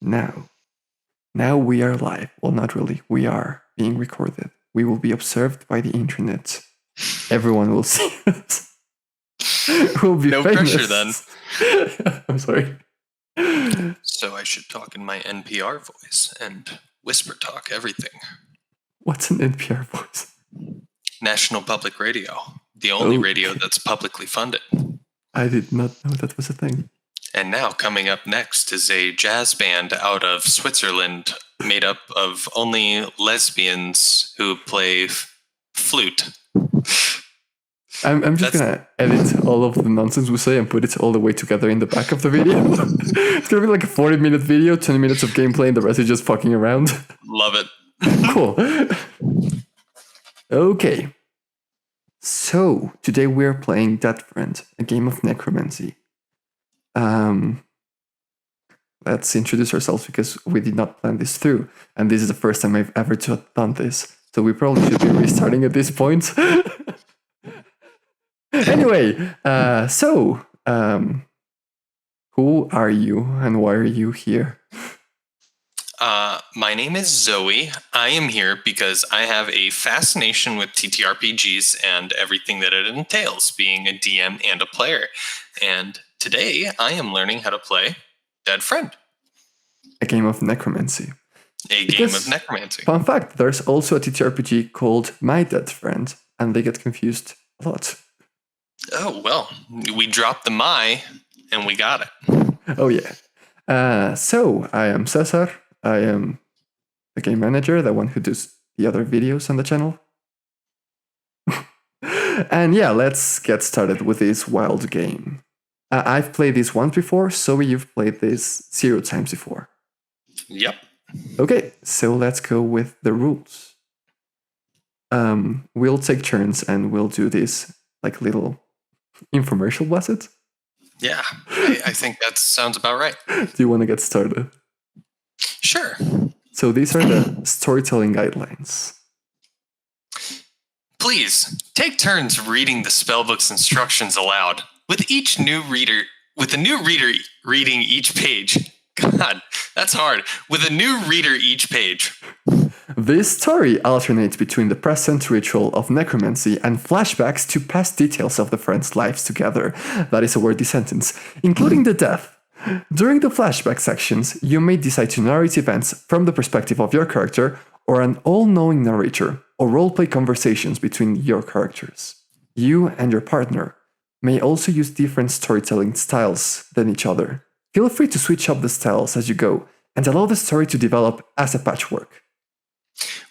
Now. Now we are live. Well, not really. We are being recorded. We will be observed by the internet. Everyone will see us. We'll be No famous. pressure then. I'm sorry. So I should talk in my NPR voice and whisper talk everything. What's an NPR voice? National Public Radio. The only radio that's publicly funded. I did not know that was a thing. And now coming up next is a jazz band out of Switzerland made up of only lesbians who play flute. I'm just gonna edit all of the nonsense we say and put it all the way together in the back of the video. It's gonna be like a 40-minute video, 20 minutes of gameplay, and the rest is just fucking around. Love it. Cool. Okay. So, today we're playing Dead Friend, a game of necromancy. Let's introduce ourselves because we did not plan this through, and this is the first time I've ever done this, so we probably should be restarting at this point. Anyway, who are you and why are you here? My name is Zoe. I am here because I have a fascination with TTRPGs and everything that it entails, being a DM and a player. And today I am learning how to play Dead Friend. A game of necromancy. Game of necromancy. Fun fact, there's also a TTRPG called My Dead Friend, and they get confused a lot. Oh, well, we dropped the my, and we got it. Oh, yeah. So, I am Cesar. I am the game manager, the one who does the other videos on the channel. And yeah, let's get started with this wild game. I've played this once before, so you've played this 0 times before. Yep. Okay, so let's go with the rules. We'll take turns and we'll do this like little infomercial, was it? Yeah, I think that sounds about right. Do you want to get started? Sure. So these are the storytelling guidelines. Please take turns reading the spellbook's instructions aloud, with a new reader reading each page. God, that's hard. With a new reader each page. This story alternates between the present ritual of necromancy and flashbacks to past details of the friends' lives together. That is a wordy sentence, including the death. During the flashback sections, you may decide to narrate events from the perspective of your character or an all-knowing narrator, or roleplay conversations between your characters. You and your partner may also use different storytelling styles than each other. Feel free to switch up the styles as you go and allow the story to develop as a patchwork.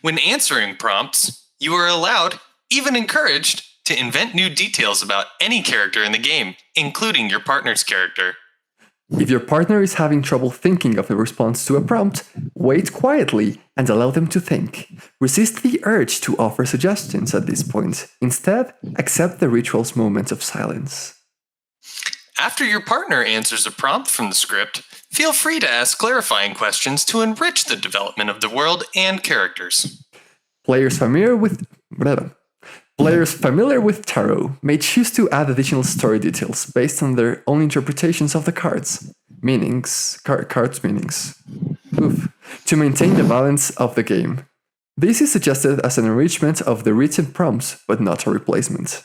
When answering prompts, you are allowed, even encouraged, to invent new details about any character in the game, including your partner's character. If your partner is having trouble thinking of a response to a prompt, wait quietly and allow them to think. Resist the urge to offer suggestions at this point. Instead, accept the ritual's moment of silence. After your partner answers a prompt from the script, feel free to ask clarifying questions to enrich the development of the world and characters. Players familiar with tarot may choose to add additional story details based on their own interpretations of the cards' meanings, to maintain the balance of the game. This is suggested as an enrichment of the written prompts, but not a replacement.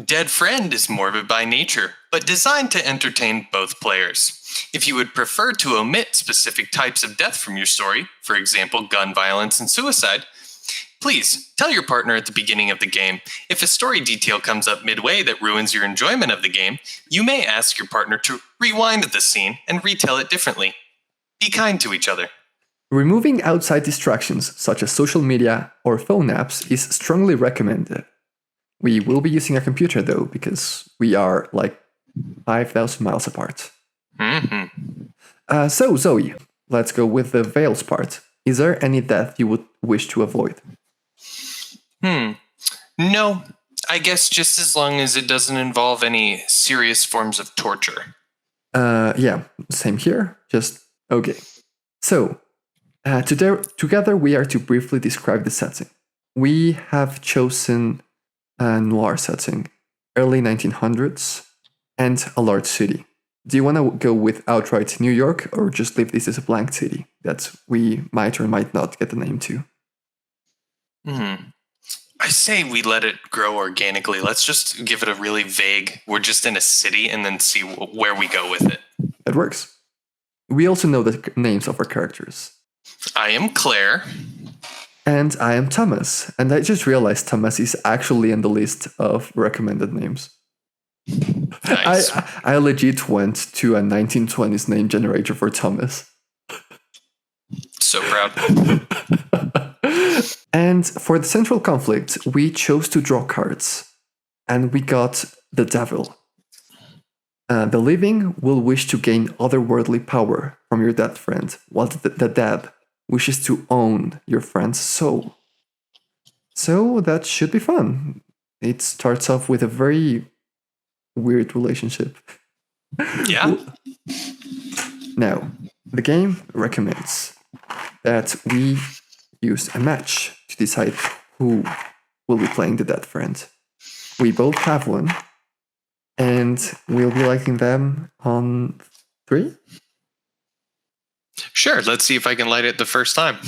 Dead Friend is morbid by nature, but designed to entertain both players. If you would prefer to omit specific types of death from your story, for example, gun violence and suicide, please tell your partner at the beginning of the game. If a story detail comes up midway that ruins your enjoyment of the game, you may ask your partner to rewind the scene and retell it differently. Be kind to each other. Removing outside distractions, such as social media or phone apps, is strongly recommended. We will be using a computer, though, because we are like 5,000 miles apart. Mm-hmm. So, Zoe, let's go with the veils part. Is there any death you would wish to avoid? No, I guess just as long as it doesn't involve any serious forms of torture. Yeah, same here. Just okay. So, together we are to briefly describe the setting. We have chosen a noir setting, early 1900s, and a large city. Do you want to go with outright New York or just leave this as a blank city that we might or might not get the name to? I say we let it grow organically. Let's just give it a really vague, we're just in a city, and then see where we go with it. That works. We also know the names of our characters. I am Claire. And I am Thomas. And I just realized Thomas is actually in the list of recommended names. Nice. I legit went to a 1920s name generator for Thomas. So proud. And for the central conflict, we chose to draw cards. And we got the devil. The living will wish to gain otherworldly power from your dead friend, while the dead wishes to own your friend's soul. So that should be fun. It starts off with a very weird relationship. Yeah. Now, the game recommends that we use a match to decide who will be playing the dead friend. We both have one, and we'll be liking them on 3? Sure, let's see if I can light it the first time.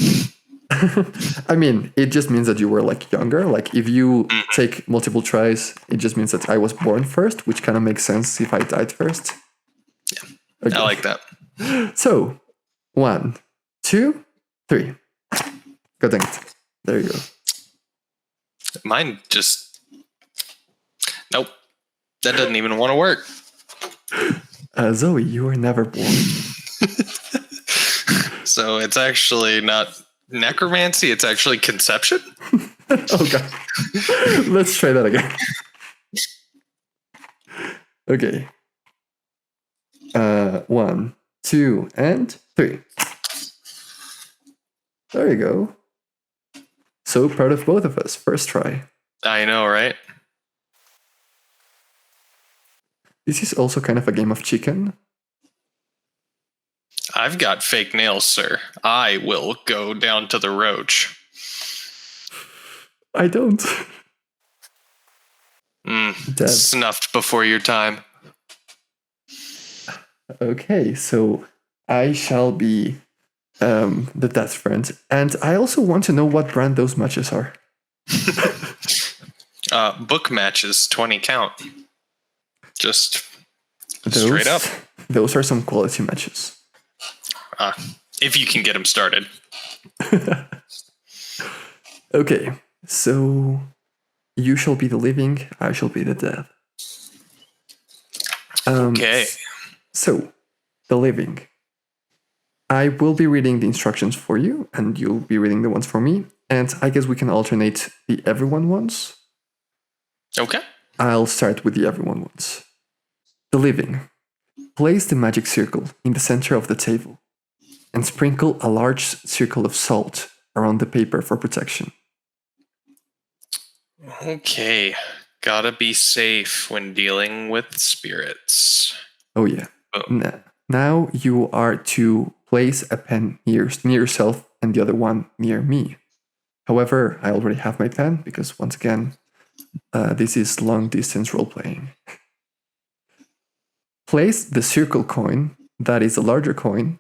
I mean, it just means that you were like younger. Like if you take multiple tries, it just means that I was born first, which kind of makes sense if I died first. Yeah, okay. I like that. So, 1, 2, 3. God dang it. There you go. Mine just... Nope. That doesn't even want to work. Zoe, you were never born. So it's actually not necromancy, it's actually conception? Oh god. Let's try that again. Okay. 1, 2, and 3. There you go. So proud of both of us. First try. I know, right? This is also kind of a game of chicken. I've got fake nails, sir. I will go down to the roach. I don't. Dead. Snuffed before your time. Okay, so I shall be the death friend. And I also want to know what brand those matches are. Book matches, 20 count. Just those, straight up. Those are some quality matches. If you can get them started. Okay, so you shall be the living, I shall be the dead. Okay. So, the living. I will be reading the instructions for you, and you'll be reading the ones for me. And I guess we can alternate the everyone ones. Okay. I'll start with the everyone ones. The living. Place the magic circle in the center of the table and sprinkle a large circle of salt around the paper for protection. Okay. Gotta be safe when dealing with spirits. Oh yeah. Now you are to place a pen near yourself and the other one near me. However, I already have my pen because once again, this is long distance role playing. Place the circle coin, that is a larger coin,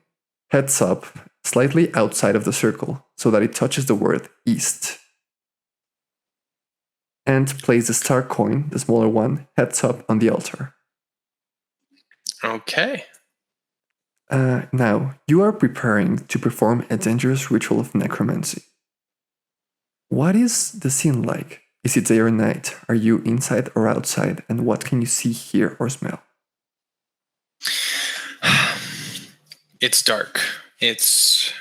heads up, slightly outside of the circle, so that it touches the word east. And place the star coin, the smaller one, heads up on the altar. Okay. Now, you are preparing to perform a dangerous ritual of necromancy. What is the scene like? Is it day or night? Are you inside or outside? And what can you see, hear, or smell? It's dark. It's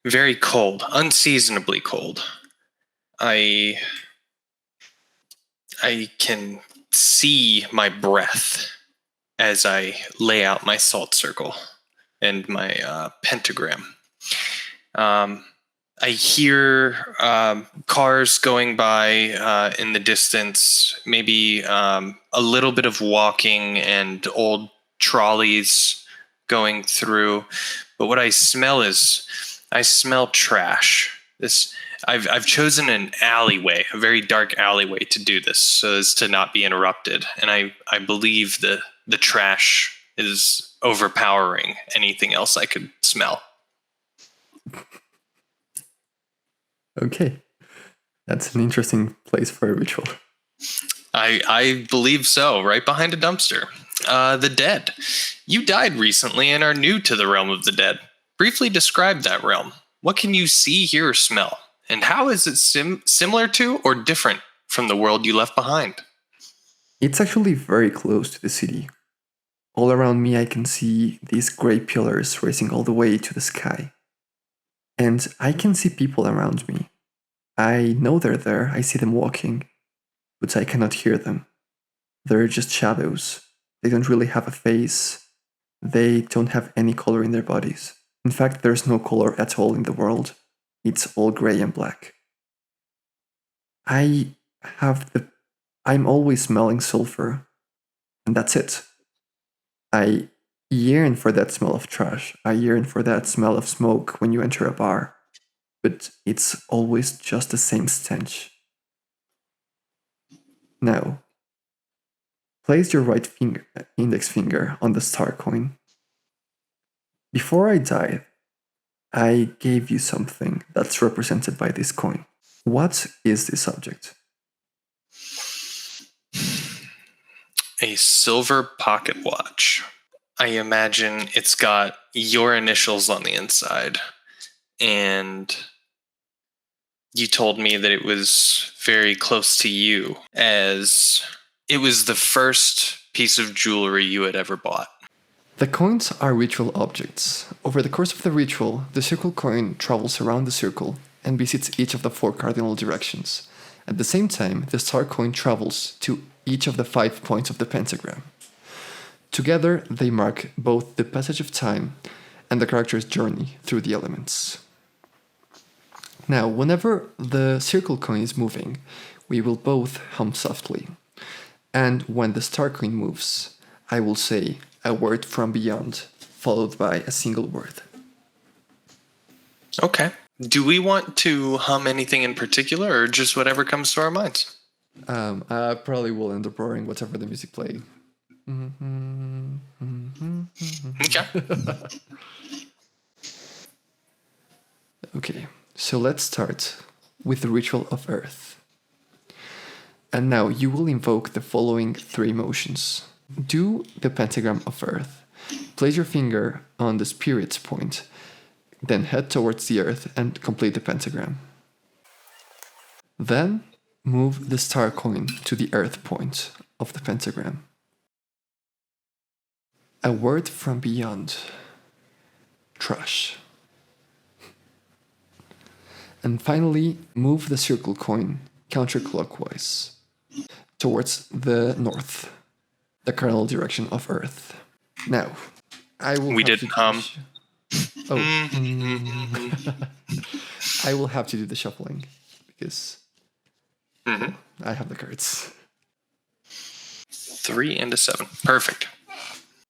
very cold, unseasonably cold. I can see my breath as I lay out my salt circle and my pentagram. I hear cars going by in the distance, maybe a little bit of walking and old trolleys going through. But what I smell trash. I've chosen an alleyway, a very dark alleyway to do this so as to not be interrupted. And I believe the trash is overpowering anything else I could smell. Okay. That's an interesting place for a ritual. I believe so, right behind a dumpster. The dead. You died recently and are new to the realm of the dead. Briefly describe that realm. What can you see, hear, or smell? And how is it similar to or different from the world you left behind? It's actually very close to the city. All around me, I can see these gray pillars racing all the way to the sky. And I can see people around me. I know they're there, I see them walking, but I cannot hear them. They're just shadows. They don't really have a face. They don't have any color in their bodies. In fact, there's no color at all in the world. It's all gray and black. I'm always smelling sulfur, and that's it. I yearn for that smell of trash. I yearn for that smell of smoke when you enter a bar. But it's always just the same stench. Now, place your right index finger on the star coin. Before I died, I gave you something that's represented by this coin. What is this object? A silver pocket watch. I imagine it's got your initials on the inside. And you told me that it was very close to you, as it was the first piece of jewelry you had ever bought. The coins are ritual objects. Over the course of the ritual, the circle coin travels around the circle and visits each of the 4 cardinal directions. At the same time, the star coin travels to each of the 5 points of the pentagram. Together, they mark both the passage of time and the character's journey through the elements. Now, whenever the circle coin is moving, we will both hum softly. And when the star coin moves, I will say a word from beyond, followed by a single word. Okay. Do we want to hum anything in particular, or just whatever comes to our minds? I probably will end up roaring whatever the music plays. Okay. Okay, so let's start with the ritual of Earth. And now you will invoke the following 3 motions. Do the pentagram of Earth. Place your finger on the spirit's point, then head towards the Earth and complete the pentagram. Then move the star coin to the Earth point of the pentagram. A word from beyond. Trash. And finally, move the circle coin counterclockwise towards the north, the cardinal direction of Earth. Now, I will. We didn't hum. Oh. I will have to do the shuffling because I have the cards. 3 and a 7. Perfect.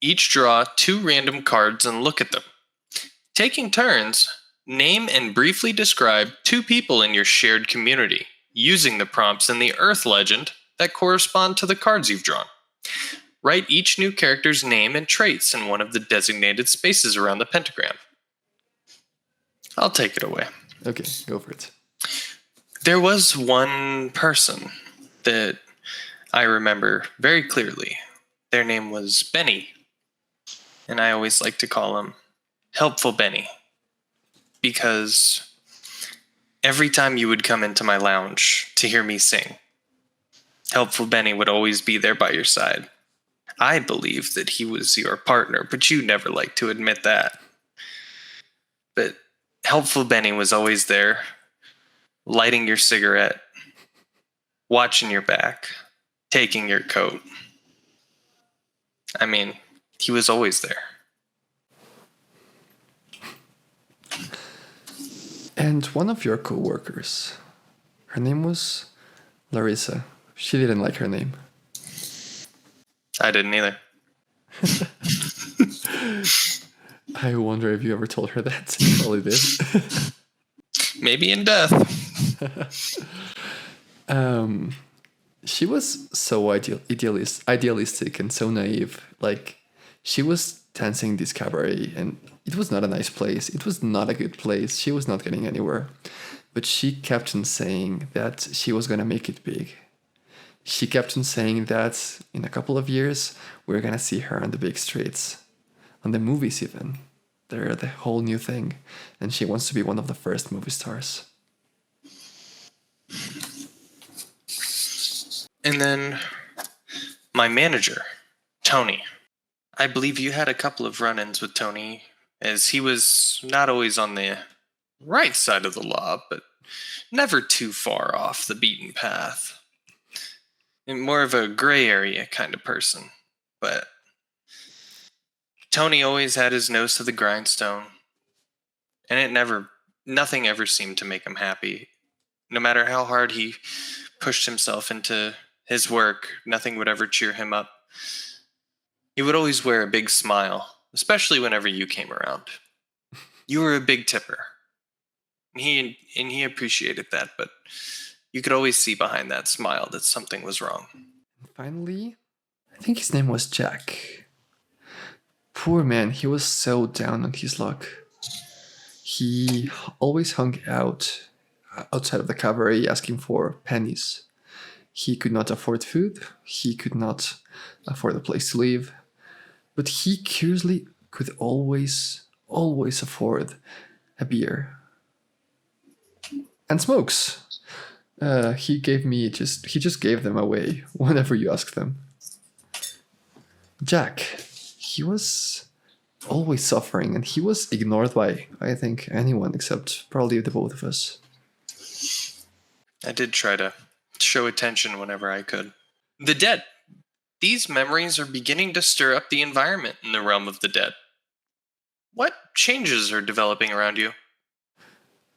Each draw 2 random cards and look at them. Taking turns, name and briefly describe 2 people in your shared community, using the prompts in the Earth legend that correspond to the cards you've drawn. Write each new character's name and traits in one of the designated spaces around the pentagram. I'll take it away. Okay, go for it. There was one person that I remember very clearly. Their name was Benny, and I always like to call him Helpful Benny, because every time you would come into my lounge to hear me sing, Helpful Benny would always be there by your side. I believed that he was your partner, but you never liked to admit that. But Helpful Benny was always there, lighting your cigarette, watching your back, taking your coat. I mean, he was always there. And one of your co-workers, her name was Larissa. She didn't like her name. I didn't either. I wonder if you ever told her that. You probably did. Maybe in death. She was so idealistic and so naive. Like, She was dancing this cabaret, and it was not a nice place. It was not a good place. She was not getting anywhere. But she kept on saying that she was gonna make it big. She kept on saying that in a couple of years, we're gonna see her on the big streets, on the movies even. They're the whole new thing. And she wants to be one of the first movie stars. And then my manager, Tony. I believe you had a couple of run-ins with Tony, as he was not always on the right side of the law, but never too far off the beaten path. And more of a gray area kind of person. But Tony always had his nose to the grindstone, and nothing ever seemed to make him happy. No matter how hard he pushed himself into his work, nothing would ever cheer him up. He would always wear a big smile, especially whenever you came around. You were a big tipper. And he appreciated that, but you could always see behind that smile that something was wrong. Finally, I think his name was Jack. Poor man, he was so down on his luck. He always hung out outside of the cabaret asking for pennies. He could not afford food, he could not afford a place to live, but he curiously could always afford a beer. And smokes. He just gave them away whenever you asked them. Jack, he was always suffering, and he was ignored by, I think, anyone except probably the both of us. I did try to show attention whenever I could. The dead. These memories are beginning to stir up the environment in the realm of the dead. What changes are developing around you?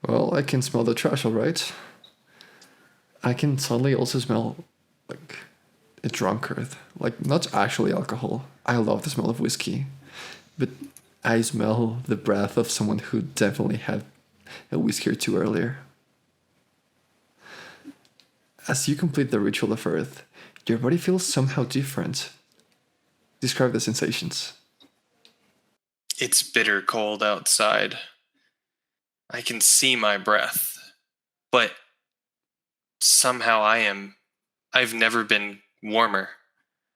Well, I can smell the trash, all right. I can suddenly also smell like a drunkard. Like, not actually alcohol. I love the smell of whiskey. But I smell the breath of someone who definitely had a whiskey or two earlier. As you complete the ritual of Earth, your body feels somehow different. Describe the sensations. It's bitter cold outside. I can see my breath, but somehow I've never been warmer.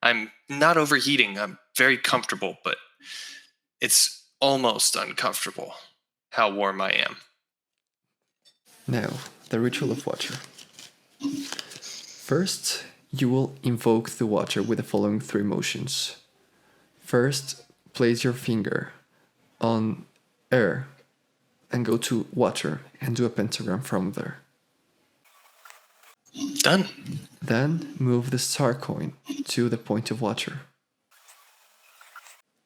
I'm not overheating. I'm very comfortable, but it's almost uncomfortable how warm I am. Now, the ritual of water. First, you will invoke the water with the following 3 motions. First, place your finger on air and go to water and do a pentagram from there. Done. Then move the star coin to the point of water.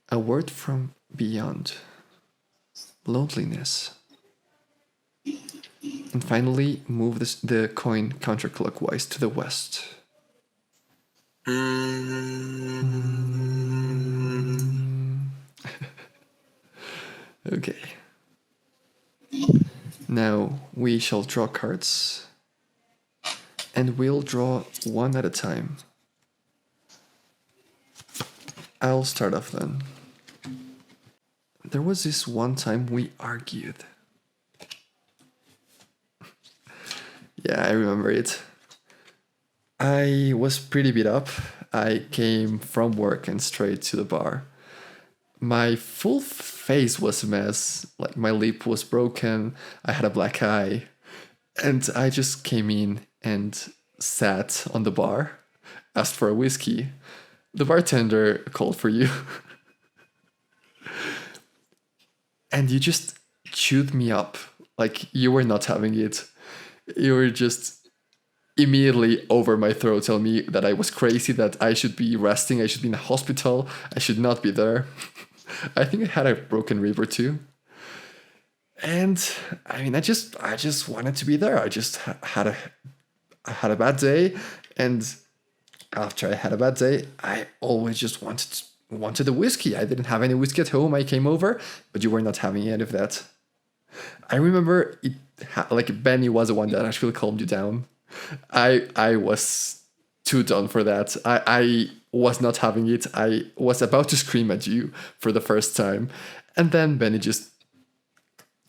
A word from beyond. Loneliness. And finally, move the coin counterclockwise to the west. Okay. Now we shall draw cards. And we'll draw one at a time. I'll start off then. There was this one time we argued. Yeah, I remember it. I was pretty beat up. I came from work and straight to the bar. My full face was a mess. Like, my lip was broken. I had a black eye. And I just came in and sat on the bar, asked for a whiskey. The bartender called for you. And you just chewed me up like you were not having it. You were just immediately over my throat telling me that I was crazy, that I should be resting, I should be in a hospital, I should not be there. I think I had a broken rib or two. And I mean, I just wanted to be there. I just had a bad day, and after I had a bad day, I always just wanted the whiskey. I didn't have any whiskey at home. I came over, but you were not having any of that. I remember like Benny was the one that actually calmed you down. I was too done for that. I was not having it. I was about to scream at you for the first time. And then Benny just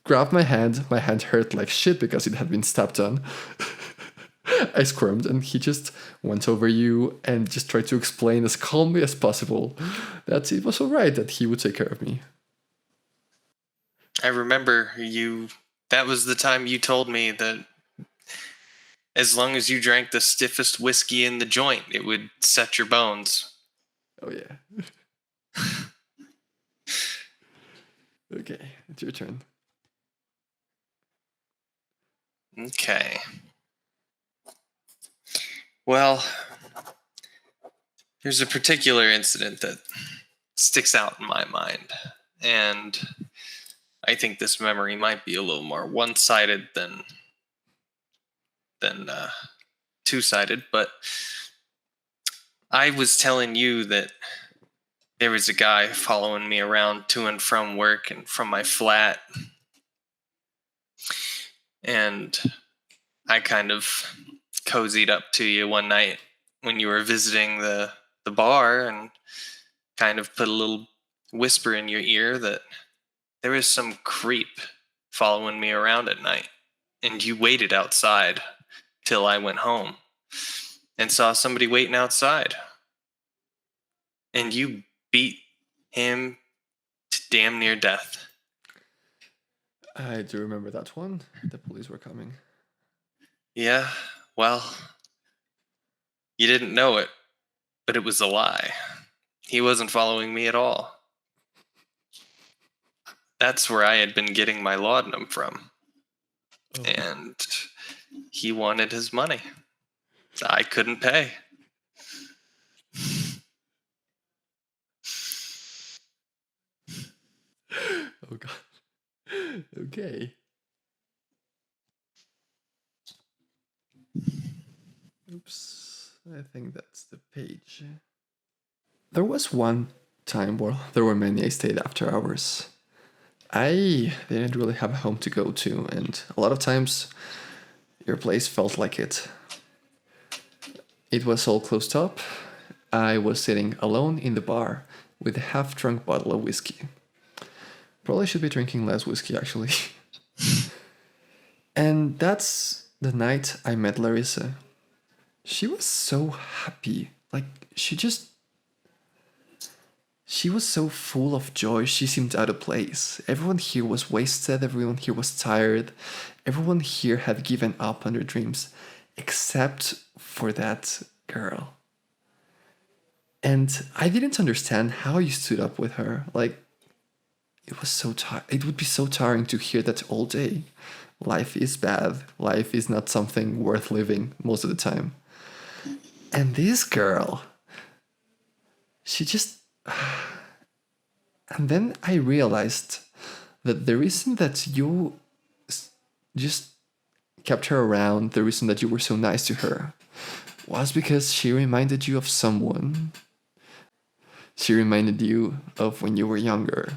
grabbed my hand. My hand hurt like shit because it had been stepped on. I squirmed, and he just went over you and just tried to explain as calmly as possible that it was alright, that he would take care of me. I remember that was the time you told me that as long as you drank the stiffest whiskey in the joint, it would set your bones. Oh, yeah. Okay, it's your turn. Okay. Well, there's a particular incident that sticks out in my mind, and I think this memory might be a little more one-sided than two-sided, but I was telling you that there was a guy following me around to and from work and from my flat, and I kind of cozied up to you one night when you were visiting the bar and kind of put a little whisper in your ear that there was some creep following me around at night, and you waited outside till I went home and saw somebody waiting outside, and you beat him to damn near death. I do remember that one. The police were coming. Yeah, well, you didn't know it, but it was a lie. He wasn't following me at all. That's where I had been getting my laudanum from. Oh. And he wanted his money. I couldn't pay. Oh, God. Okay. Oops. I think that's the page. There was one time, well, there were many, I stayed after hours. I didn't really have a home to go to, and a lot of times your place felt like it. It was all closed up. I was sitting alone in the bar with a half-drunk bottle of whiskey. Probably should be drinking less whiskey, actually. And that's the night I met Larissa. She was so happy. Like, she was so full of joy, she seemed out of place. Everyone here was wasted, everyone here was tired, everyone here had given up on their dreams, except for that girl. And I didn't understand how you stood up with her. Like, it was so it would be so tiring to hear that all day. Life is bad. Life is not something worth living most of the time. And this girl, she just... And then I realized that the reason that you just kept her around, the reason that you were so nice to her, was because she reminded you of someone. She reminded you of when you were younger.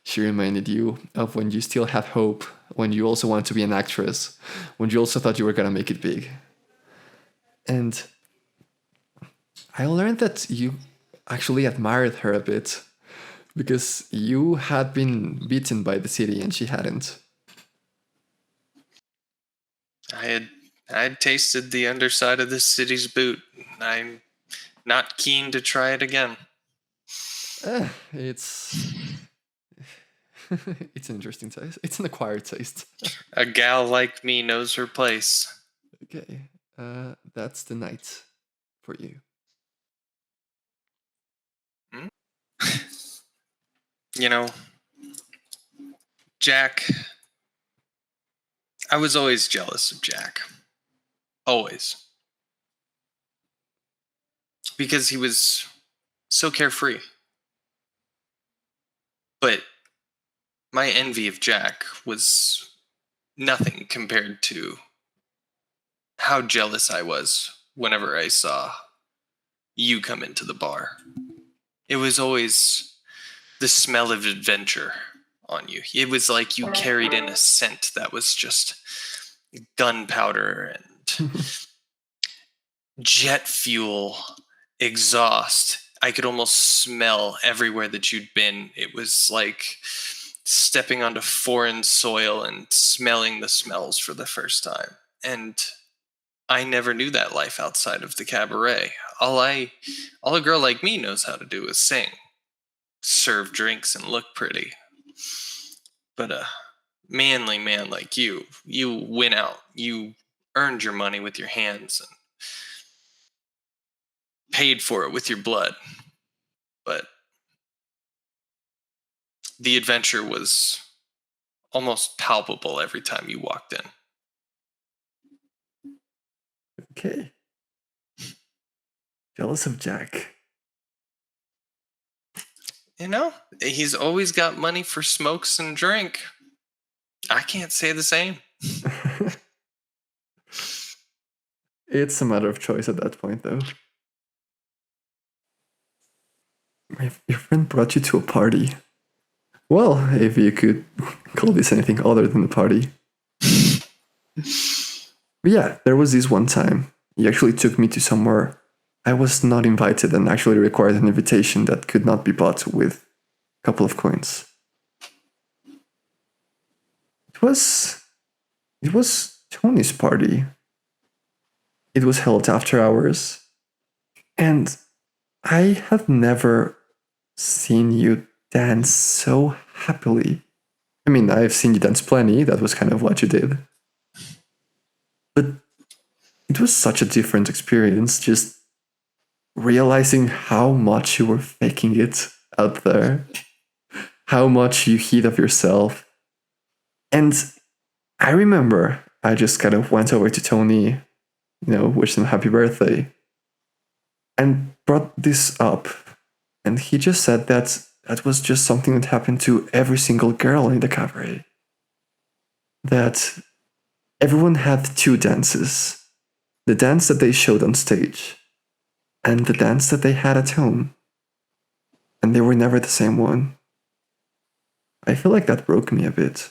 She reminded you of when you still had hope, when you also wanted to be an actress, when you also thought you were gonna make it big. And I learned that you actually admired her a bit, because you had been beaten by the city and she hadn't. I had tasted the underside of this city's boot. I'm not keen to try it again. It's it's an interesting taste. It's an acquired taste. A gal like me knows her place. Okay, that's the night for you. You know, Jack, I was always jealous of Jack. Always. Because he was so carefree. But my envy of Jack was nothing compared to how jealous I was whenever I saw you come into the bar. It was always the smell of adventure on you. It was like you carried in a scent that was just gunpowder and jet fuel, exhaust. I could almost smell everywhere that you'd been. It was like stepping onto foreign soil and smelling the smells for the first time. And I never knew that life outside of the cabaret. All a girl like me knows how to do is sing, serve drinks, and look pretty. But a manly man like you went out, you earned your money with your hands and paid for it with your blood. But the adventure was almost palpable every time you walked in. Okay. Jealous of Jack. You know, he's always got money for smokes and drink. I can't say the same. It's a matter of choice at that point, though. Your friend brought you to a party. Well, if you could call this anything other than a party. But yeah, there was this one time. He actually took me to somewhere I was not invited and actually required an invitation that could not be bought with a couple of coins. It was Tony's party. It was held after hours, and I have never seen you dance so happily. I mean, I've seen you dance plenty, that was kind of what you did. But it was such a different experience, just realizing how much you were faking it out there, how much you hid of yourself. And I remember I just kind of went over to Tony, wished him happy birthday, and brought this up. And he just said that that was just something that happened to every single girl in the cabaret. That everyone had two dances. The dance that they showed on stage, and the dance that they had at home. And they were never the same one. I feel like that broke me a bit.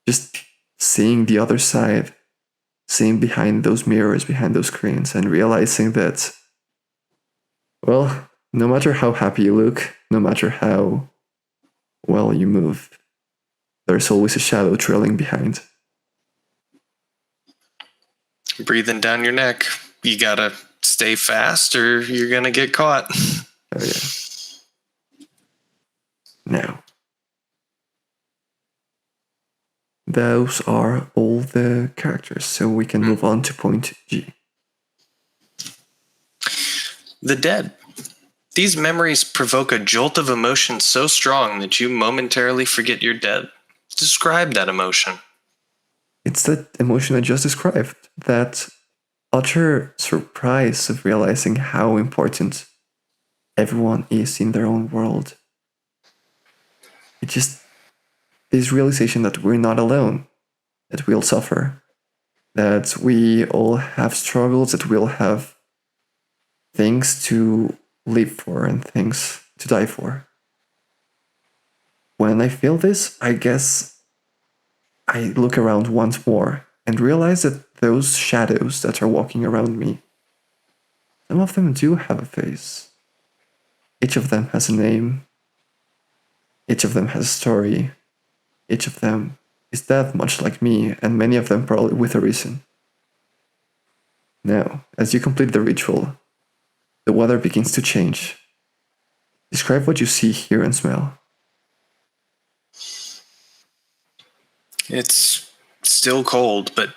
Just seeing the other side, seeing behind those mirrors, behind those screens, and realizing that, well, no matter how happy you look, no matter how well you move, there's always a shadow trailing behind. Breathing down your neck. You gotta stay fast or you're gonna get caught. Oh, yeah. Now, those are all the characters, so we can move on to point G. The dead. These memories provoke a jolt of emotion so strong that you momentarily forget you're dead. Describe that emotion. It's that emotion I just described, that utter surprise of realizing how important everyone is in their own world. It just, this realization that we're not alone, that we'll suffer, that we all have struggles, that we'll have things to live for and things to die for. When I feel this, I guess I look around once more and realize that those shadows that are walking around me, some of them do have a face. Each of them has a name. Each of them has a story. Each of them is that much like me, and many of them probably with a reason. Now, as you complete the ritual, the weather begins to change. Describe what you see, hear, and smell. It's still cold, but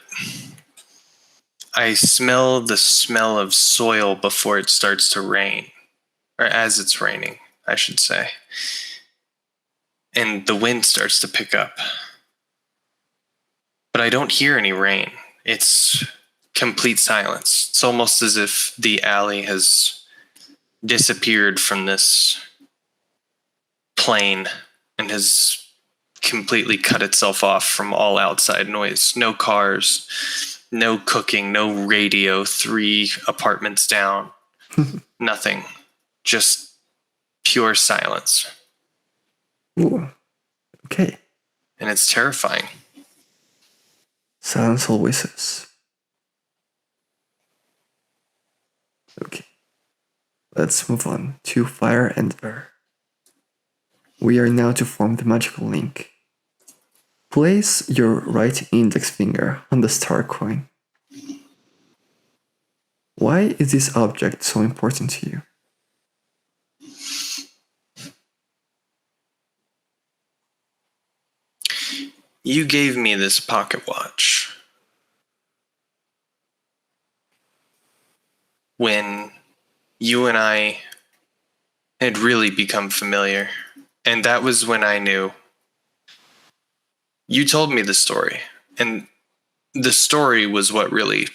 I smell the smell of soil before it starts to rain. Or as it's raining, I should say. And the wind starts to pick up. But I don't hear any rain. It's complete silence. It's almost as if the alley has disappeared from this plane and has completely cut itself off from all outside noise. No cars, no cooking, no radio, 3 apartments down. Nothing. Just pure silence. Ooh, okay. And it's terrifying. Silence always is. Okay. Let's move on to fire and air. We are now to form the magical link. Place your right index finger on the star coin. Why is this object so important to you? You gave me this pocket watch when you and I had really become familiar. And that was when I knew. You told me the story, and the story was what really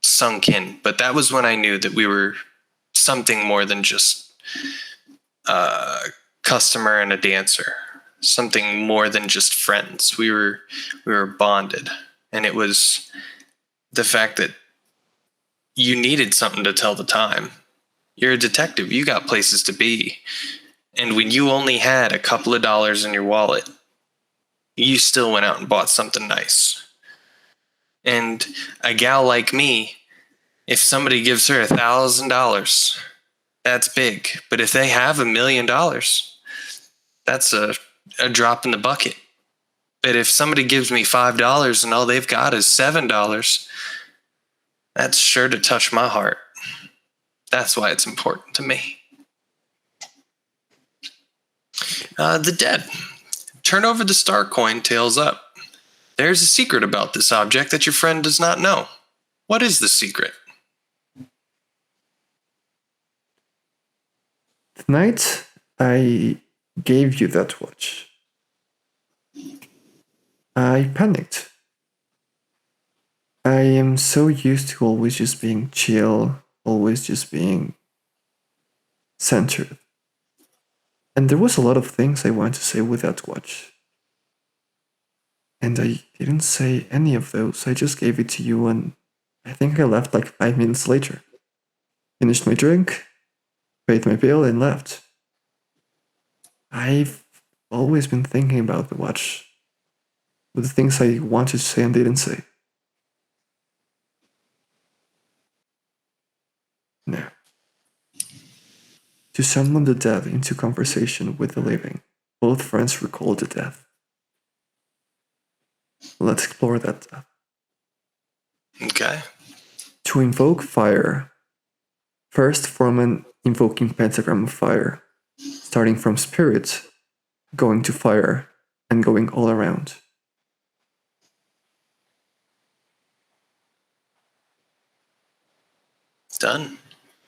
sunk in. But that was when I knew that we were something more than just a customer and a dancer, something more than just friends. We were bonded, and it was the fact that you needed something to tell the time. You're a detective. You got places to be. And when you only had a couple of dollars in your wallet, you still went out and bought something nice. And a gal like me, if somebody gives her $1,000, that's big. But if they have $1 million, that's a drop in the bucket. But if somebody gives me $5 and all they've got is $7, that's sure to touch my heart. That's why it's important to me. The dead. Turn over the star coin tails up. There's a secret about this object that your friend does not know. What is the secret? The night I gave you that watch, I panicked. I am so used to always just being chill, always just being centered. And there was a lot of things I wanted to say with that watch. And I didn't say any of those. I just gave it to you, and I think I left like 5 minutes later. Finished my drink, paid my bill, and left. I've always been thinking about the watch, with the things I wanted to say and didn't say. Now, to summon the dead into conversation with the living, both friends recall the death. Let's explore that death. Okay. To invoke fire, first form an invoking pentagram of fire, starting from spirit, going to fire, and going all around. Done.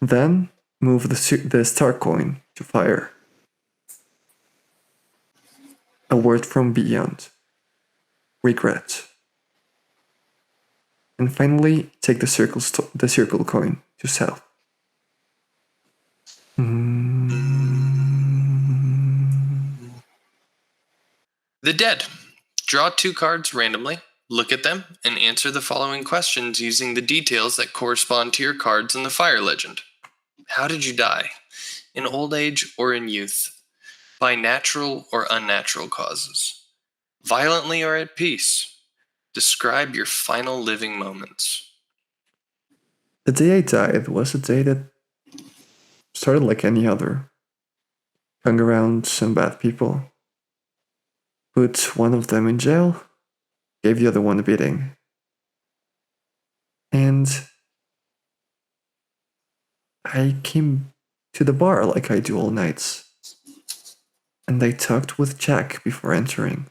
Then move the star coin to fire. A word from beyond. Regret. And finally, take the circle coin to south. The dead. Draw 2 cards randomly, look at them, and answer the following questions using the details that correspond to your cards in the fire legend. How did you die? In old age or in youth? By natural or unnatural causes? Violently or at peace? Describe your final living moments. The day I died was a day that started like any other. Hung around some bad people. Put one of them in jail, gave the other one a beating. And I came to the bar like I do all nights. And I talked with Jack before entering.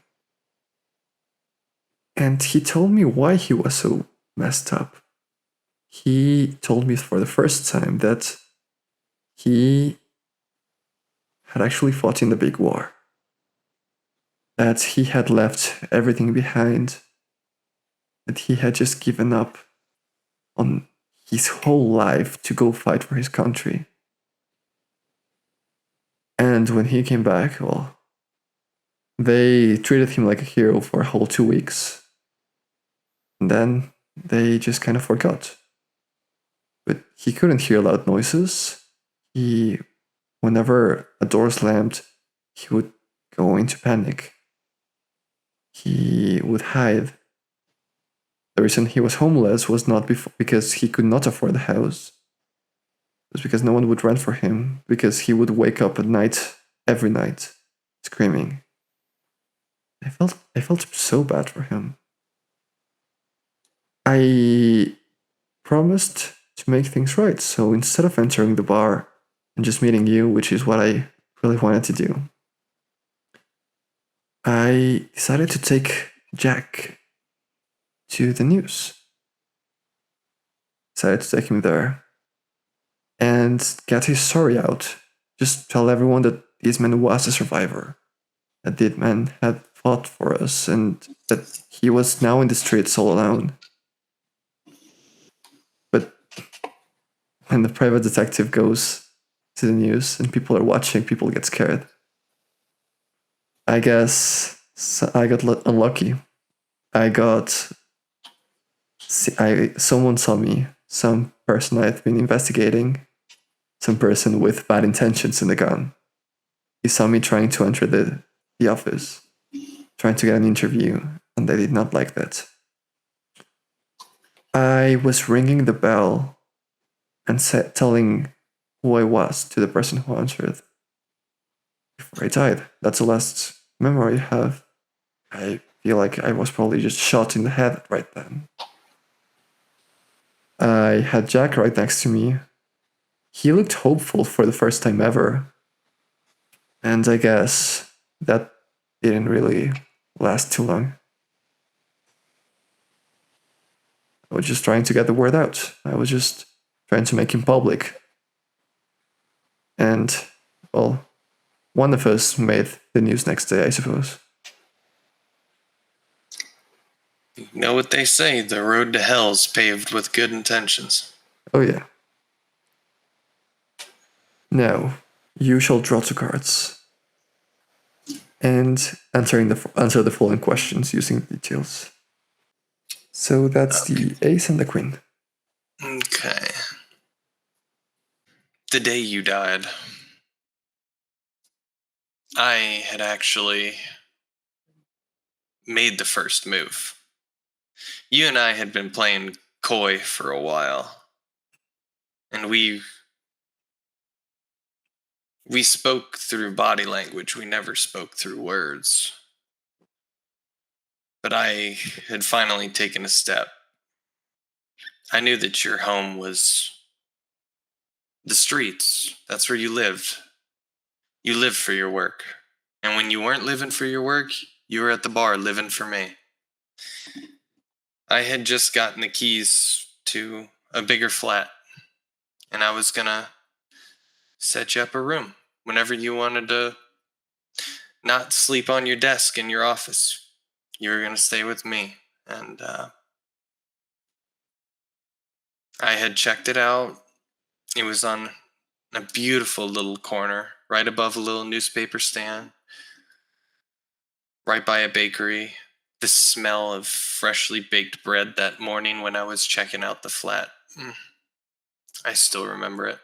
And he told me why he was so messed up. He told me for the first time that he had actually fought in the big war. That he had left everything behind. That he had just given up on his whole life to go fight for his country. And when he came back, well, they treated him like a hero for a whole 2 weeks. And then they just kind of forgot. But he couldn't hear loud noises. Whenever a door slammed, he would go into panic. He would hide. The reason he was homeless was not because he could not afford the house. was because no one would run for him, because he would wake up at night, every night, screaming. I felt so bad for him. I promised to make things right, so instead of entering the bar and just meeting you, which is what I really wanted to do, I decided to take Jack to the news. Decided to take him there and get his story out. Just tell everyone that this man was a survivor, that this man had fought for us, and that he was now in the streets all alone. But when the private detective goes to the news and people are watching, people get scared. I guess I got unlucky. Someone saw me, some person I've been investigating, some person with bad intentions in the gun. He saw me trying to enter the office, trying to get an interview, and they did not like that. I was ringing the bell and telling who I was to the person who answered before I died. That's the last memory I have. I feel like I was probably just shot in the head right then. I had Jack right next to me. He looked hopeful for the first time ever. And I guess that didn't really last too long. I was just trying to get the word out. I was just trying to make him public. And, well, one of us made the news next day, I suppose. You know what they say, the road to hell's paved with good intentions. Oh, yeah. Now, you shall draw 2 cards and answer the following questions using the details. So that's the ace and the queen. Okay. The day you died, I had actually made the first move. You and I had been playing coy for a while, and we spoke through body language. We never spoke through words. But I had finally taken a step. I knew that your home was the streets. That's where you lived. You lived for your work. And when you weren't living for your work, you were at the bar living for me. I had just gotten the keys to a bigger flat, and I was gonna set you up a room whenever you wanted to not sleep on your desk in your office. You were gonna stay with me. And I had checked it out. It was on a beautiful little corner, right above a little newspaper stand, right by a bakery. The smell of freshly baked bread that morning when I was checking out the flat, I still remember it.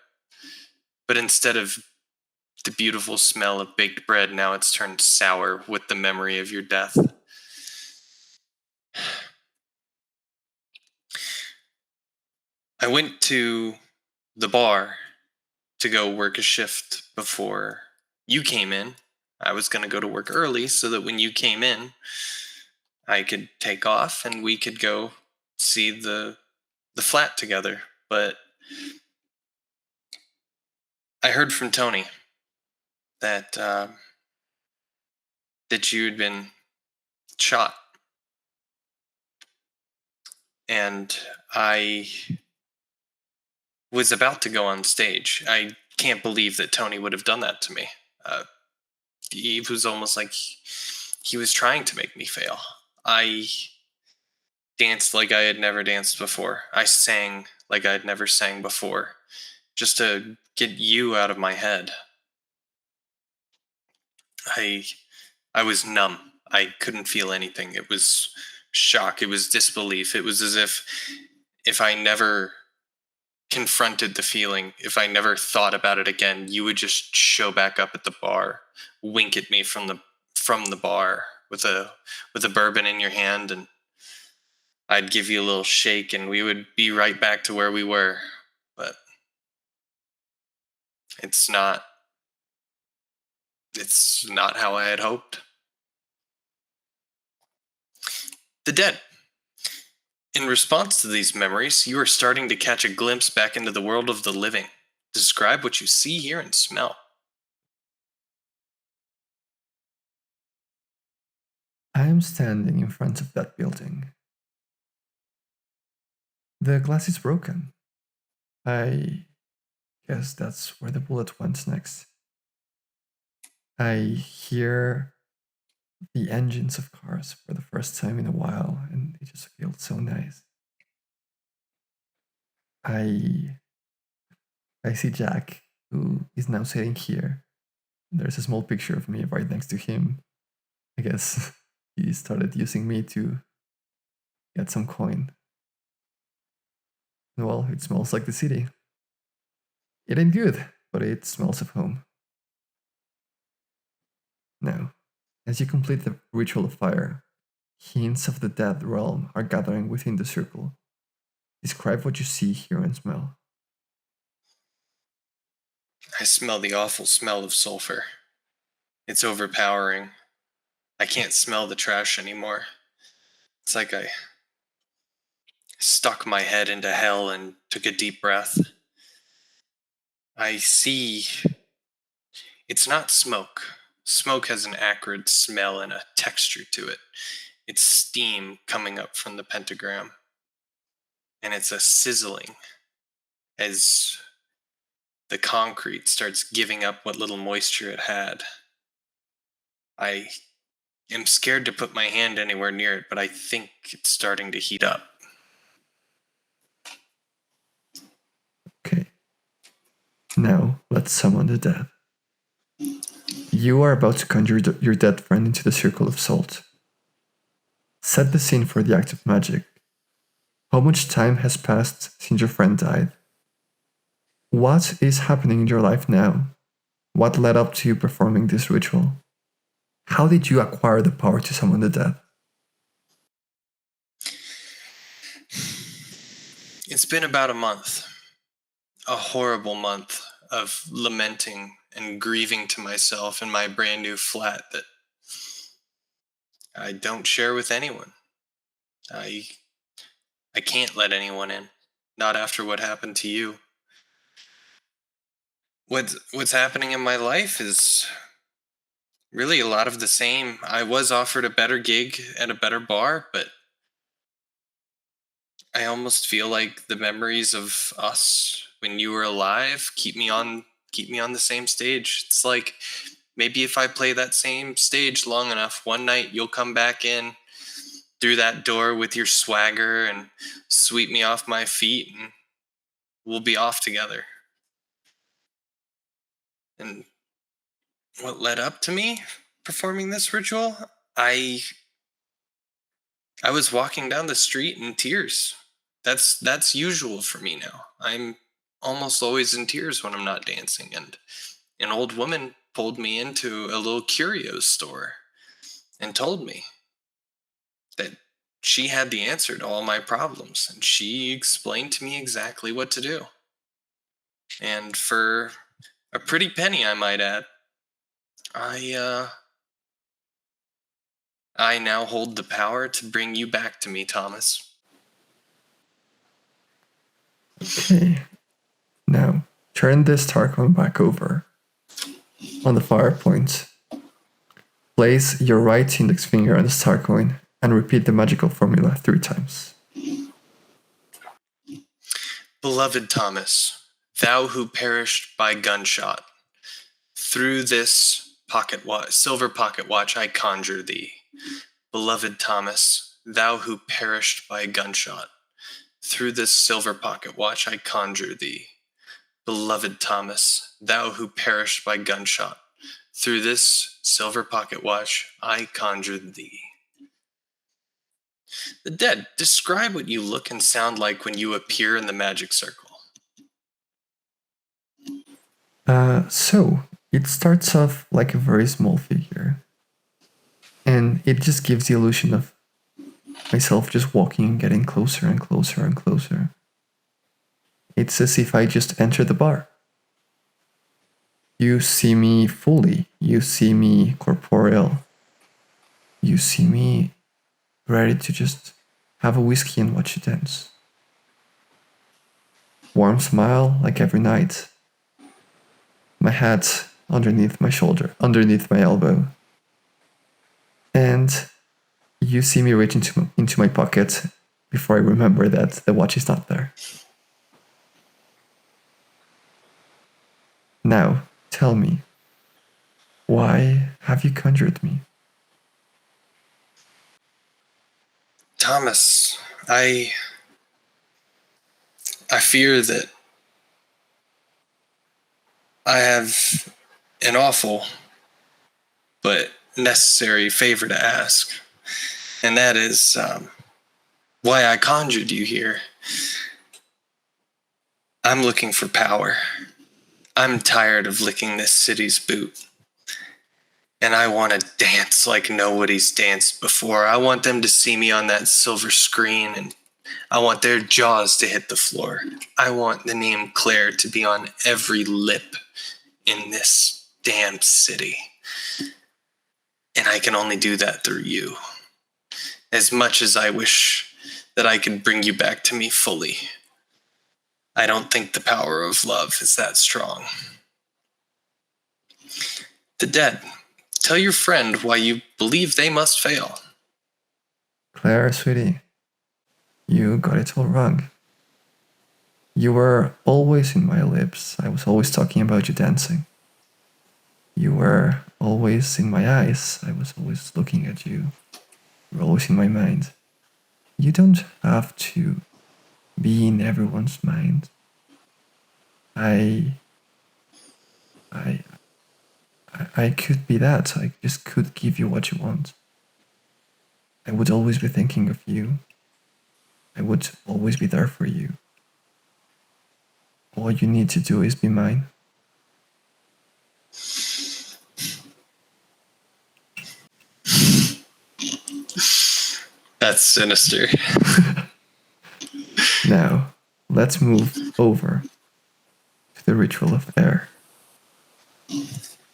But instead of the beautiful smell of baked bread, now it's turned sour with the memory of your death. I went to the bar to go work a shift before you came in. I was going to go to work early so that when you came in, I could take off and we could go see the flat together. But I heard from Tony that that you had been shot, and I was about to go on stage. I can't believe that Tony would have done that to me. He was almost like he was trying to make me fail. I danced like I had never danced before. I sang like I'd never sang before, just to get you out of my head. I was numb. I couldn't feel anything. It was shock. It was disbelief. It was as if I never confronted the feeling, if I never thought about it again, you would just show back up at the bar, wink at me from the bar with a bourbon in your hand, and I'd give you a little shake and we would be right back to where we were. But It's not how I had hoped. The dead. In response to these memories, you are starting to catch a glimpse back into the world of the living. Describe what you see, hear, and smell. I am standing in front of that building. The glass is broken. I guess that's where the bullet went next. I hear the engines of cars for the first time in a while, and it just feels so nice. I see Jack, who is now sitting here. There's a small picture of me right next to him. I guess he started using me to get some coin. Well, it smells like the city. It ain't good, but it smells of home. Now, as you complete the ritual of fire, hints of the dead realm are gathering within the circle. Describe what you see, hear, and smell. I smell the awful smell of sulfur. It's overpowering. I can't smell the trash anymore. It's like I stuck my head into hell and took a deep breath. I see. It's not smoke. Smoke has an acrid smell and a texture to it. It's steam coming up from the pentagram. And it's a sizzling as the concrete starts giving up what little moisture it had. I am scared to put my hand anywhere near it, but I think it's starting to heat up. Okay. Now, let's summon the dead. You are about to conjure your dead friend into the circle of salt. Set the scene for the act of magic. How much time has passed since your friend died? What is happening in your life now? What led up to you performing this ritual? How did you acquire the power to summon the dead? It's been about a month. A horrible month of lamenting and grieving to myself in my brand new flat that I don't share with anyone. I can't let anyone in. Not after what happened to you. What's happening in my life is really a lot of the same. I was offered a better gig at a better bar, but I almost feel like the memories of us when you were alive keep me on the same stage. It's like maybe if I play that same stage long enough, one night you'll come back in through that door with your swagger and sweep me off my feet, and we'll be off together. And what led up to me performing this ritual? I was walking down the street in tears. That's usual for me now. I'm almost always in tears when I'm not dancing, and an old woman pulled me into a little curio store and told me that she had the answer to all my problems, and she explained to me exactly what to do. And for a pretty penny, I might add, I now hold the power to bring you back to me, Thomas. Okay. Now, turn this Tarkon back over. On the fire point, place your right index finger on the star coin and repeat the magical formula 3 times. Beloved Thomas, thou who perished by gunshot, through this silver pocket watch I conjure thee. Beloved Thomas, thou who perished by gunshot, through this silver pocket watch I conjure thee. Beloved Thomas, thou who perished by gunshot, through this silver pocket watch I conjure thee. The dead, describe what you look and sound like when you appear in the magic circle. So, it starts off like a very small figure. And it just gives the illusion of myself just walking and getting closer and closer and closer. It's as if I just entered the bar. You see me fully. You see me corporeal. You see me ready to just have a whiskey and watch you dance. Warm smile like every night. My hat underneath my shoulder, underneath my elbow. And you see me reach into my pocket before I remember that the watch is not there. Now, tell me, why have you conjured me? Thomas, I fear that I have an awful but necessary favor to ask, and that is why I conjured you here. I'm looking for power. I'm tired of licking this city's boot. And I want to dance like nobody's danced before. I want them to see me on that silver screen, and I want their jaws to hit the floor. I want the name Claire to be on every lip in this damn city. And I can only do that through you. As much as I wish that I could bring you back to me fully, I don't think the power of love is that strong. The dead. Tell your friend why you believe they must fail. Claire, sweetie, you got it all wrong. You were always in my lips. I was always talking about you dancing. You were always in my eyes. I was always looking at you. You were always in my mind. You don't have to be in everyone's mind. I could be that. I just could give you what you want. I would always be thinking of you. I would always be there for you. All you need to do is be mine. That's sinister. Now, let's move over to the ritual of air.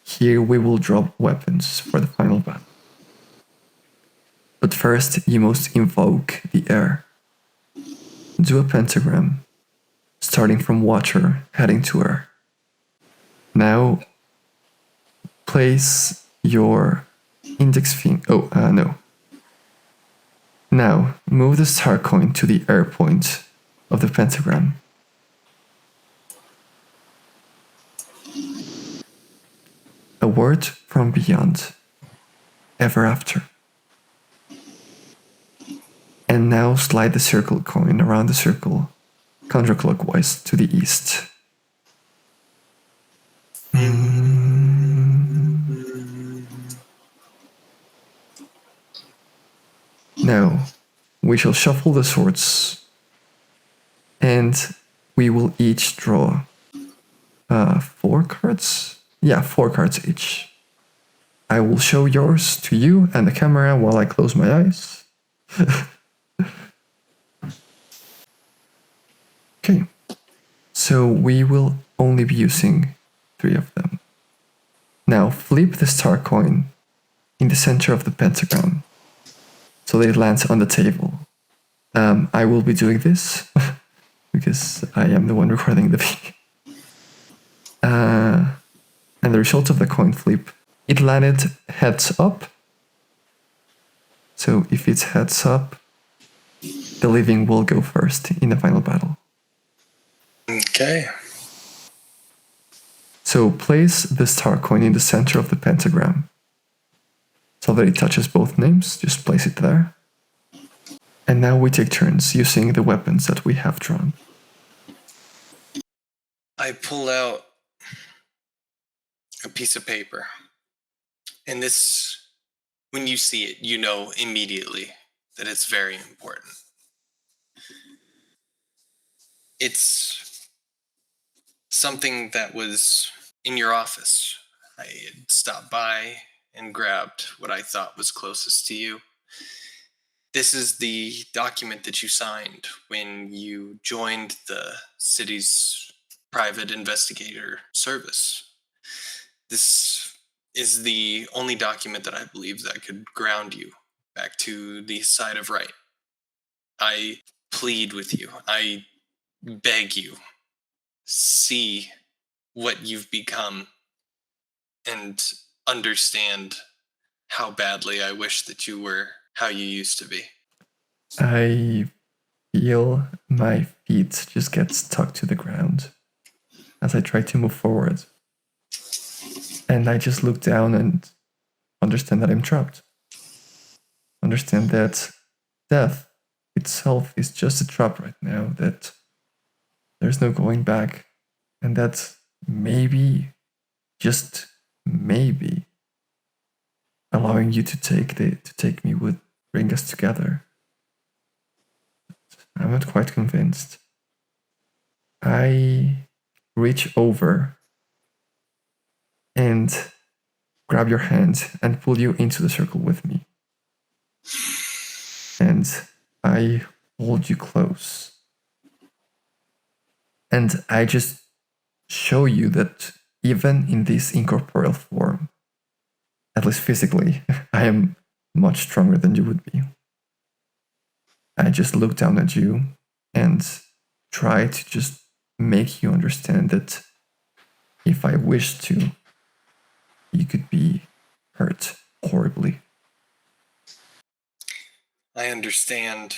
Here we will drop weapons for the final battle. But first, you must invoke the air. Do a pentagram, starting from water, heading to air. Now, place your index finger. No. Now, move the star coin to the air point of the pentagram. A word from beyond, ever after. And now slide the circle coin around the circle, counterclockwise to the east. Now, we shall shuffle the swords, and we will each draw 4 cards? Yeah, 4 cards each. I will show yours to you and the camera while I close my eyes. Okay, so we will only be using 3 of them. Now flip the star coin in the center of the pentagram so that it lands on the table. I will be doing this because I am the one recording the video. And the result of the coin flip, it landed heads up. So if it's heads up, the living will go first in the final battle. Okay. So place the star coin in the center of the pentagram so that it touches both names. Just place it there. And now we take turns using the weapons that we have drawn. I pull out a piece of paper. And this, when you see it, you know immediately that it's very important. It's something that was in your office. I had stopped by and grabbed what I thought was closest to you. This is the document that you signed when you joined the city's private investigator service. This is the only document that I believe that could ground you back to the side of right. I plead with you. I beg you. See what you've become and understand how badly I wish that you were how you used to be. I feel my feet just get stuck to the ground as I try to move forward. And I just look down and understand that I'm trapped. Understand that death itself is just a trap right now, that there's no going back, and that maybe, just maybe, allowing you to take me would bring us together. I'm not quite convinced. I reach over and grab your hand and pull you into the circle with me. And I hold you close. And I just show you that even in this incorporeal form, at least physically, I am much stronger than you would be. I just look down at you and try to just make you understand that if I wished to, you could be hurt horribly. I understand.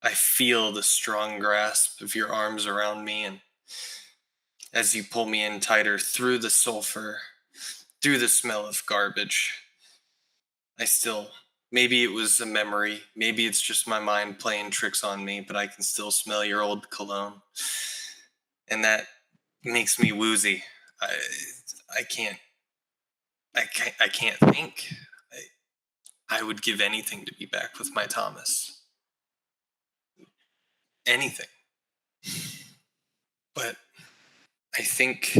I feel the strong grasp of your arms around me, and as you pull me in tighter through the sulfur, through the smell of garbage, I still, maybe it was a memory, maybe it's just my mind playing tricks on me, but I can still smell your old cologne. And that makes me woozy. I can't, I can't think. I would give anything to be back with my Thomas. Anything. But I think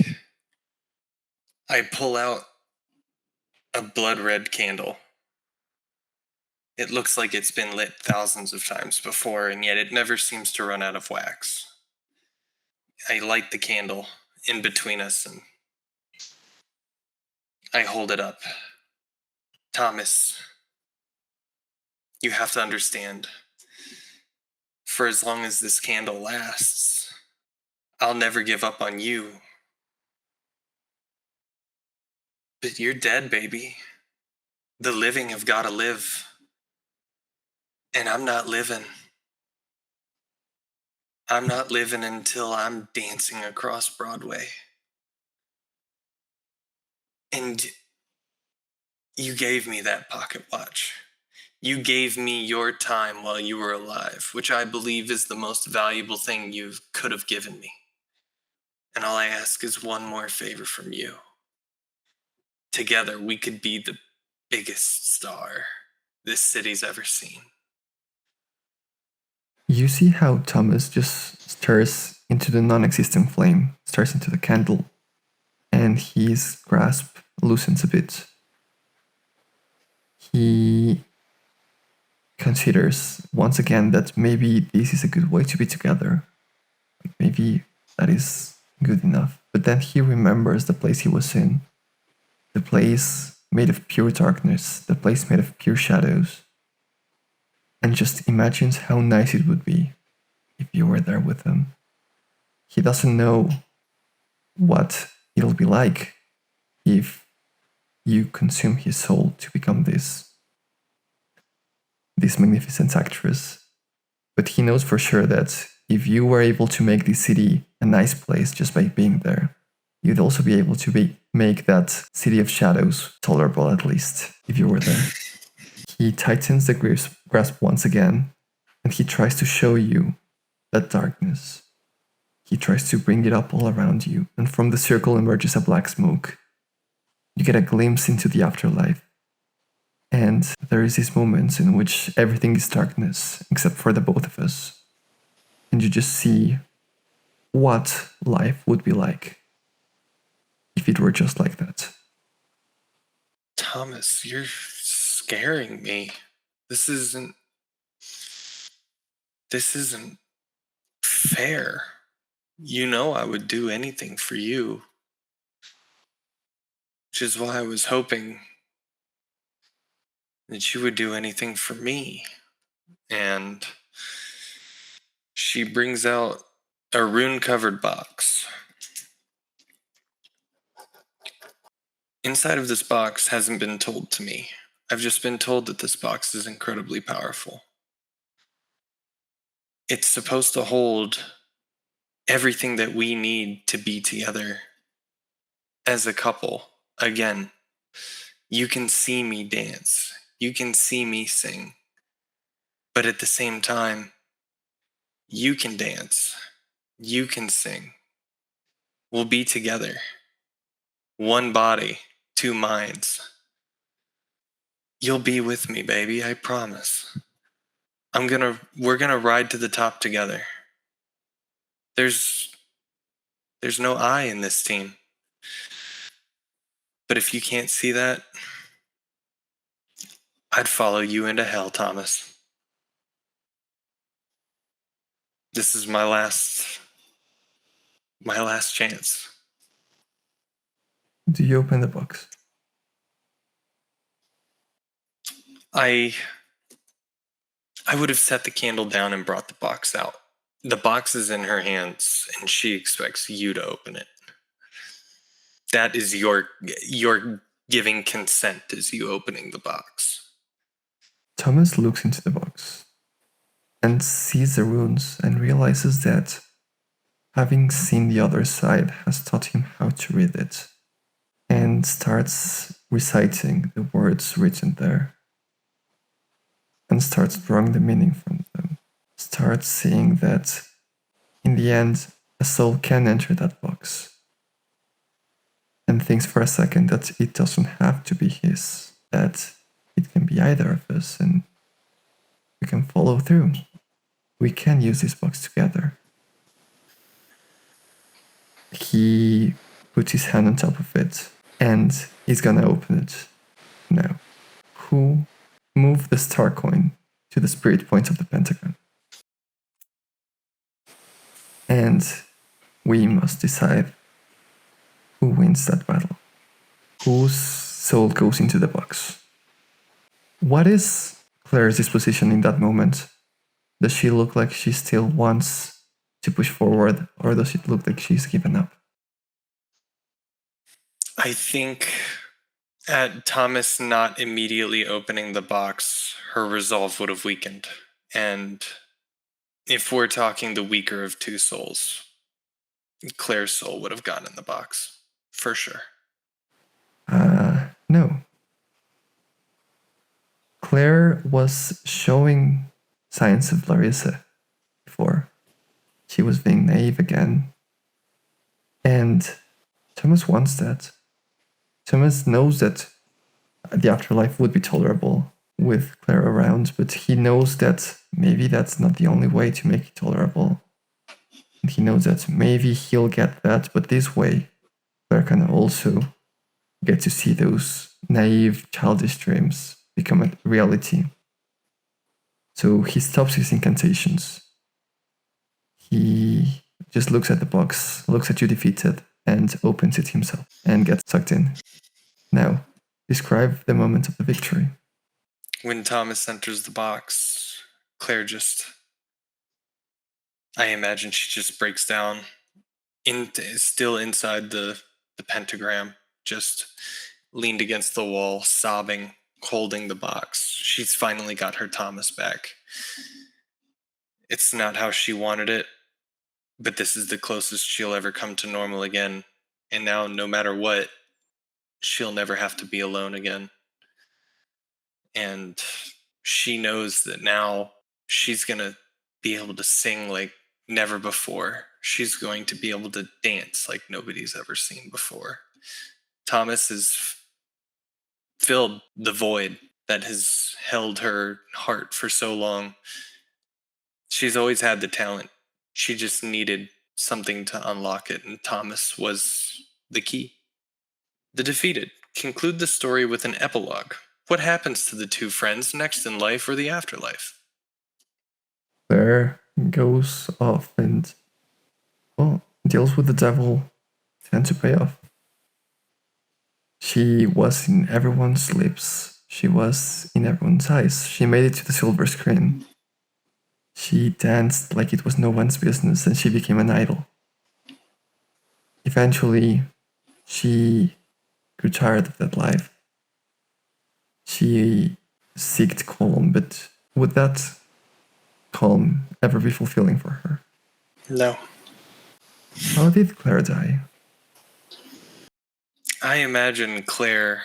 I pull out a blood red candle. It looks like it's been lit thousands of times before, and yet it never seems to run out of wax. I light the candle in between us and I hold it up. Thomas, you have to understand, for as long as this candle lasts, I'll never give up on you. But you're dead, baby. The living have got to live. And I'm not living. I'm not living until I'm dancing across Broadway. And you gave me that pocket watch. You gave me your time while you were alive, which I believe is the most valuable thing you could have given me. And all I ask is one more favor from you. Together, we could be the biggest star this city's ever seen. You see how Thomas just stares into the non existent flame, stares into the candle, and his grasp loosens a bit. He considers once again that maybe this is a good way to be together. Maybe that is good enough. But then he remembers the place he was in, the place made of pure darkness, the place made of pure shadows, and just imagines how nice it would be if you were there with him. He doesn't know what it'll be like if you consume his soul to become this magnificent actress. But he knows for sure that if you were able to make this city a nice place just by being there, you'd also be able to make that city of shadows tolerable, at least, if you were there. He tightens the grasp once again, and he tries to show you that darkness. He tries to bring it up all around you, and from the circle emerges a black smoke. You get a glimpse into the afterlife. And there is these moments in which everything is darkness, except for the both of us. And you just see what life would be like if it were just like that. Thomas, you're scaring me. This isn't fair. You know I would do anything for you. which is why I was hoping that you would do anything for me. And she brings out a rune-covered box. Inside of this box hasn't been told to me. I've just been told that this box is incredibly powerful. It's supposed to hold everything that we need to be together as a couple. Again, you can see me dance. You can see me sing. But at the same time, you can dance. You can sing. We'll be together. One body, two minds. You'll be with me, baby, I promise. We're gonna ride to the top together. There's no I in this team. But if you can't see that, I'd follow you into hell, Thomas. This is my last chance. Do you open the box? I would have set the candle down and brought the box out. The box is in her hands, and she expects you to open it. That is your giving consent as you opening the box. Thomas looks into the box and sees the runes and realizes that having seen the other side has taught him how to read it, and starts reciting the words written there, and starts drawing the meaning from them. Starts seeing that in the end, a soul can enter that box, and thinks for a second that it doesn't have to be his, that it can be either of us, and we can follow through. We can use this box together. He puts his hand on top of it, and he's gonna open it now. Who move the star coin to the spirit point of the pentagon? And we must decide who wins that battle. Whose soul goes into the box? What is Claire's disposition in that moment? Does she look like she still wants to push forward, or does it look like she's given up? I think at Thomas not immediately opening the box, her resolve would have weakened. And if we're talking the weaker of two souls, Claire's soul would have gotten in the box, for sure. No. Claire was showing signs of Larissa before. She was being naive again. And Thomas wants that. Thomas knows that the afterlife would be tolerable with Claire around, but he knows that maybe that's not the only way to make it tolerable. And he knows that maybe he'll get that, but this way, Claire can also get to see those naive, childish dreams become a reality. So he stops his incantations. He just looks at the box, looks at you defeated, and opens it himself and gets sucked in. Now, describe the moment of the victory. When Thomas enters the box, Claire I imagine she just breaks down, still inside the pentagram, just leaned against the wall, sobbing, holding the box. She's finally got her Thomas back. It's not how she wanted it, but this is the closest she'll ever come to normal again. And now, no matter what, she'll never have to be alone again. And she knows that now she's going to be able to sing like never before. She's going to be able to dance like nobody's ever seen before. Thomas has filled the void that has held her heart for so long. She's always had the talent. She just needed something to unlock it, and Thomas was the key. The defeated conclude the story with an epilogue. What happens to the two friends next in life or the afterlife? Claire goes off and, well, deals with the devil tend to pay off. She was in everyone's lips. She was in everyone's eyes. She made it to the silver screen. She danced like it was no one's business, and she became an idol. Eventually, she grew tired of that life. She seeked calm, but would that calm ever be fulfilling for her? No. How did Claire die? I imagine Claire,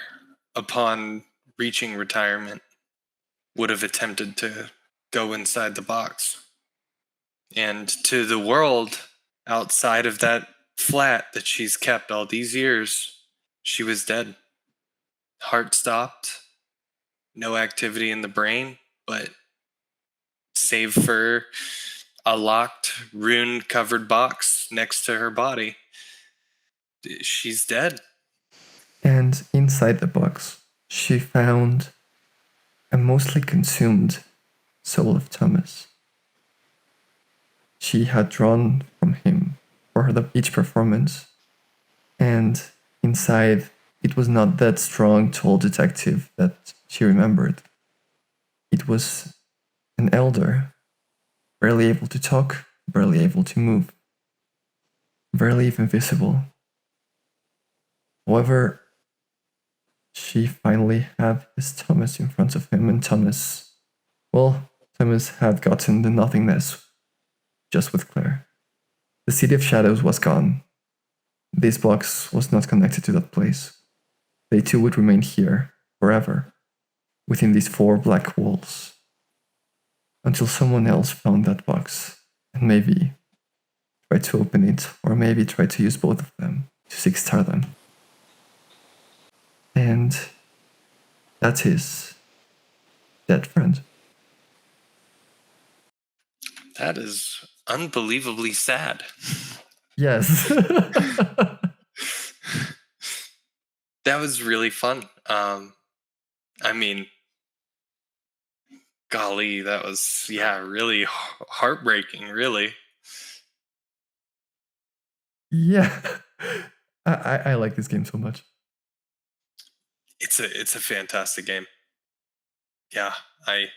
upon reaching retirement, would have attempted to go inside the box. And to the world outside of that flat that she's kept all these years, she was dead. Heart stopped, no activity in the brain, but save for a locked, rune covered box next to her body, she's dead. And inside the box, she found a mostly consumed soul of Thomas. She had drawn from him for each performance, and inside it was not that strong, tall detective that she remembered. It was an elder, barely able to talk, barely able to move, barely even visible. However, she finally had his Thomas in front of him, and Thomas had gotten the nothingness just with Claire. The City of Shadows was gone. This box was not connected to that place. They too would remain here forever, within these 4 black walls, until someone else found that box and maybe tried to open it, or maybe tried to use both of them to 6-star them. And that's his dead friend. That is unbelievably sad. Yes. That was really fun. I mean, golly, that was, really heartbreaking, really. Yeah. I like this game so much. It's a fantastic game. Yeah, I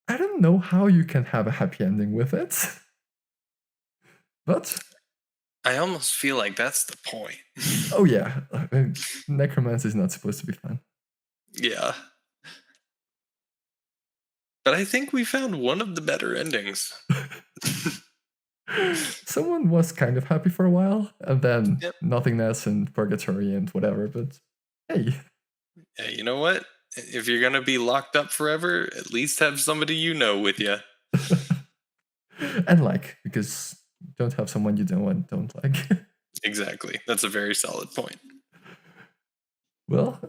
don't know how you can have a happy ending with it. But I almost feel like that's the point. Oh yeah, Necromancy is not supposed to be fun. Yeah. But I think we found one of the better endings. Someone was kind of happy for a while, and then nothingness and purgatory and whatever, but hey. Yeah, you know what? If you're going to be locked up forever, at least have somebody you know with you. And because don't have someone you don't like. Exactly. That's a very solid point. Well,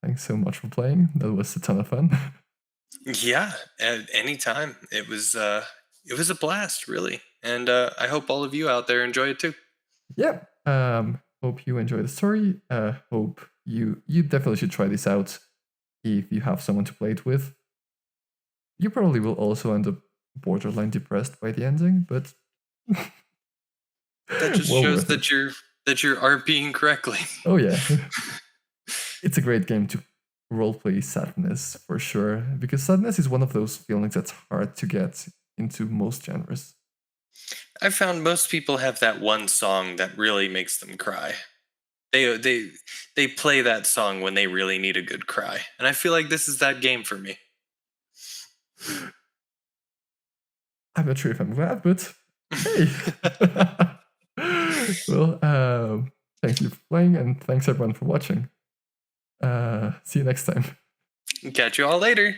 thanks so much for playing. That was a ton of fun. Yeah, at any time. It was a blast, really. And I hope all of you out there enjoy it too. Yeah. Hope you enjoy the story. Hope you definitely should try this out if you have someone to play it with. You probably will also end up borderline depressed by the ending, but that just shows that you're RPing correctly. Oh yeah. It's a great game to roleplay sadness for sure, because sadness is one of those feelings that's hard to get into most genres. I found most people have that one song that really makes them cry. They play that song when they really need a good cry, and I feel like this is that game for me. I'm not sure if I'm glad, but hey. Well, thank you for playing, and thanks everyone for watching. See you next time. Catch you all later.